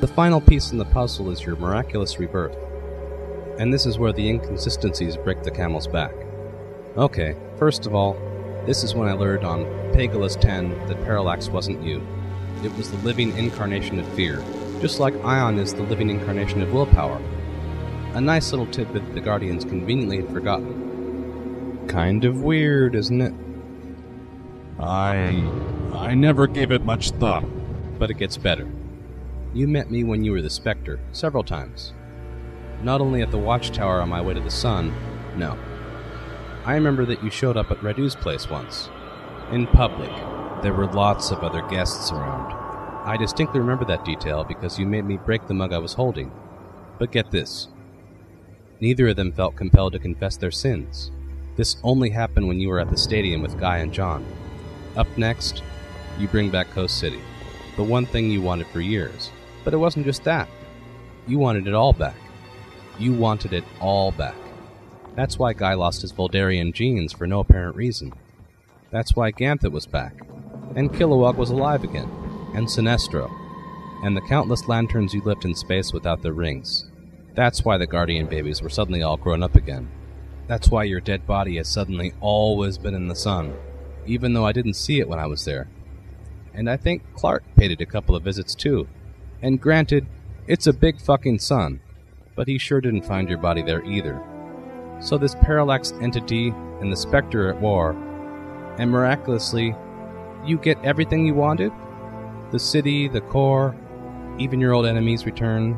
The final piece in the puzzle is your miraculous rebirth. And this is where the inconsistencies break the camel's back. Okay, first of all, this is when I learned on Pagola's 10 that Parallax wasn't you. It was the living incarnation of fear, just like Ion is the living incarnation of willpower. A nice little tidbit the Guardians conveniently had forgotten. Kind of weird, isn't it? I never gave it much thought. But it gets better. You met me when you were the Spectre, several times. Not only at the watchtower on my way to the sun, no. I remember that you showed up at Radu's place once. In public. There were lots of other guests around. I distinctly remember that detail because you made me break the mug I was holding. But get this. Neither of them felt compelled to confess their sins. This only happened when you were at the stadium with Guy and John. Up next, you bring back Coast City. The one thing you wanted for years. But it wasn't just that. You wanted it all back. You wanted it all back. That's why Guy lost his Voldarian genes for no apparent reason. That's why Ganthet was back. And Kilowog was alive again. And Sinestro. And the countless lanterns you left in space without their rings. That's why the Guardian babies were suddenly all grown up again. That's why your dead body has suddenly always been in the sun, even though I didn't see it when I was there. And I think Clark paid it a couple of visits too. And granted, it's a big fucking sun, but he sure didn't find your body there either. So this Parallax entity and the Spectre at war, and miraculously, you get everything you wanted? The city, the core, even your old enemies return.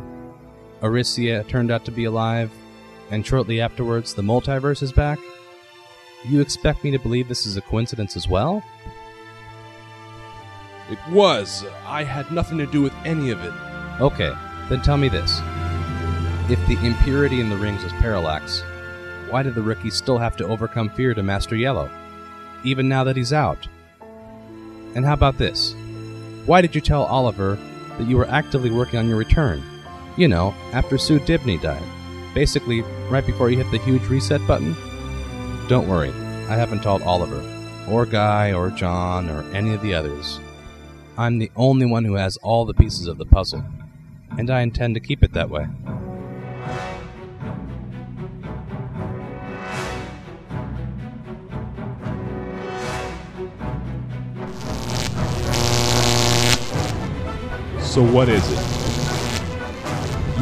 Aricia turned out to be alive, and shortly afterwards the multiverse is back? You expect me to believe this is a coincidence as well? It was. I had nothing to do with any of it. Okay, then tell me this. If the impurity in the rings was Parallax, why did the rookie still have to overcome fear to master Yellow? Even now that he's out? And how about this? Why did you tell Oliver that you were actively working on your return? You know, after Sue Dibney died. Basically, right before you hit the huge reset button? Don't worry, I haven't told Oliver, or Guy, or John, or any of the others. I'm the only one who has all the pieces of the puzzle, and I intend to keep it that way. So what is it?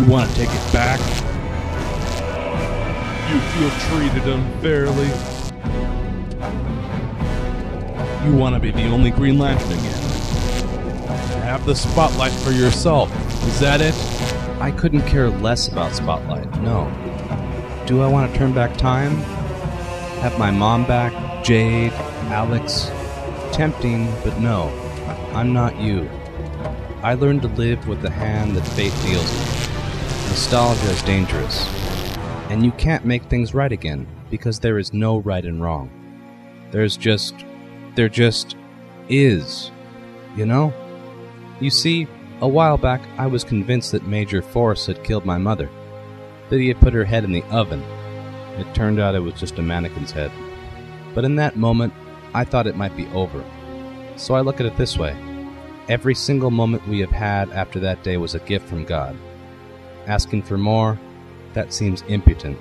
You want to take it back? You feel treated unfairly? You want to be the only Green Lantern again? Have the spotlight for yourself. Is that it? I couldn't care less about Spotlight, no. Do I want to turn back time? Have my mom back? Jade? Alex? Tempting, but no. I'm not you. I learned to live with the hand that fate deals me. Nostalgia is dangerous. And you can't make things right again, because there is no right and wrong. There just is. You know? You see, a while back I was convinced that Major Force had killed my mother. That he had put her head in the oven. It turned out it was just a mannequin's head. But in that moment, I thought it might be over. So I look at it this way. Every single moment we have had after that day was a gift from God. Asking for more, that seems impotent.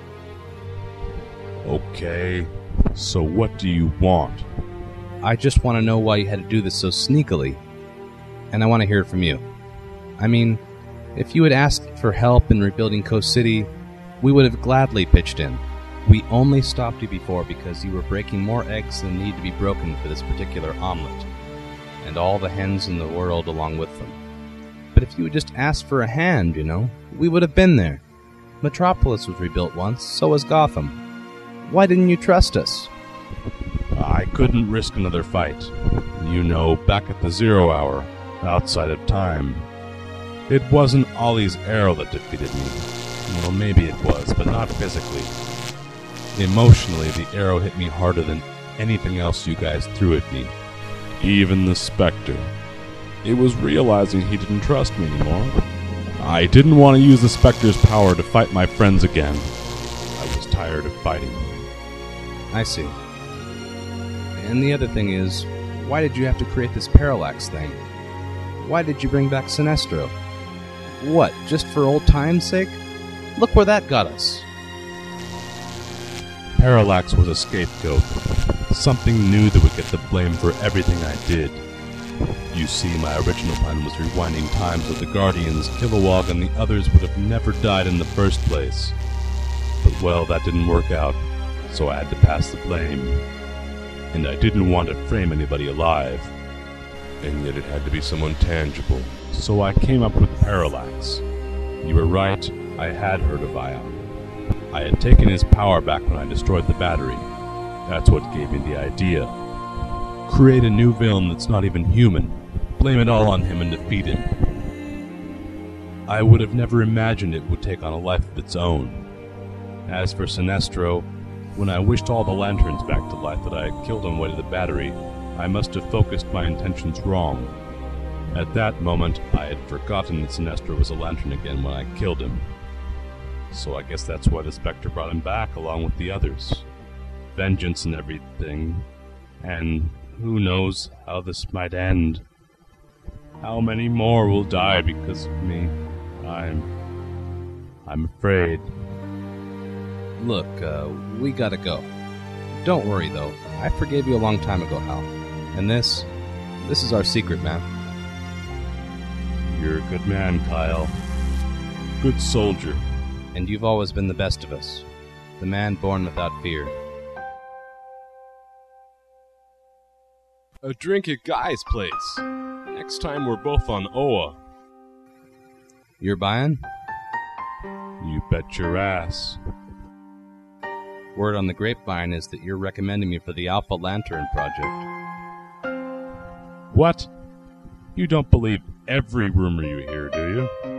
Okay, so what do you want? I just want to know why you had to do this so sneakily. And I want to hear it from you. I mean, if you had asked for help in rebuilding Coast City, we would have gladly pitched in. We only stopped you before because you were breaking more eggs than need to be broken for this particular omelet. And all the hens in the world along with them. But if you had just asked for a hand, you know, we would have been there. Metropolis was rebuilt once, so was Gotham. Why didn't you trust us? I couldn't risk another fight. You know, back at the 0 hour, outside of time. It wasn't Ollie's arrow that defeated me. Well, maybe it was, but not physically. Emotionally, the arrow hit me harder than anything else you guys threw at me. Even the Spectre. It was realizing he didn't trust me anymore. I didn't want to use the Spectre's power to fight my friends again. I was tired of fighting. I see. And the other thing is, why did you have to create this Parallax thing? Why did you bring back Sinestro? What, just for old time's sake? Look where that got us. Parallax was a scapegoat, something new that would get the blame for everything I did. You see, my original plan was rewinding time so the Guardians, Kilowog, and the others would have never died in the first place. But well, that didn't work out, so I had to pass the blame. And I didn't want to frame anybody alive. And yet it had to be someone tangible. So I came up with Parallax. You were right, I had heard of Ion. I had taken his power back when I destroyed the battery. That's what gave me the idea. Create a new villain that's not even human. Blame it all on him and defeat him. I would have never imagined it would take on a life of its own. As for Sinestro, when I wished all the lanterns back to life that I had killed on the way to the battery, I must have focused my intentions wrong. At that moment, I had forgotten that Sinestro was a lantern again when I killed him. So I guess that's why the Spectre brought him back along with the others. Vengeance and everything. And who knows how this might end. How many more will die because of me? I'm afraid. Look, we gotta go. Don't worry, though. I forgave you a long time ago, Hal. And this is our secret, man. You're a good man, Kyle. Good soldier. And you've always been the best of us. The man born without fear. A drink at Guy's place. Next time we're both on Oa. You're buying? You bet your ass. Word on the grapevine is that you're recommending me for the Alpha Lantern project. What? You don't believe every rumor you hear, do you?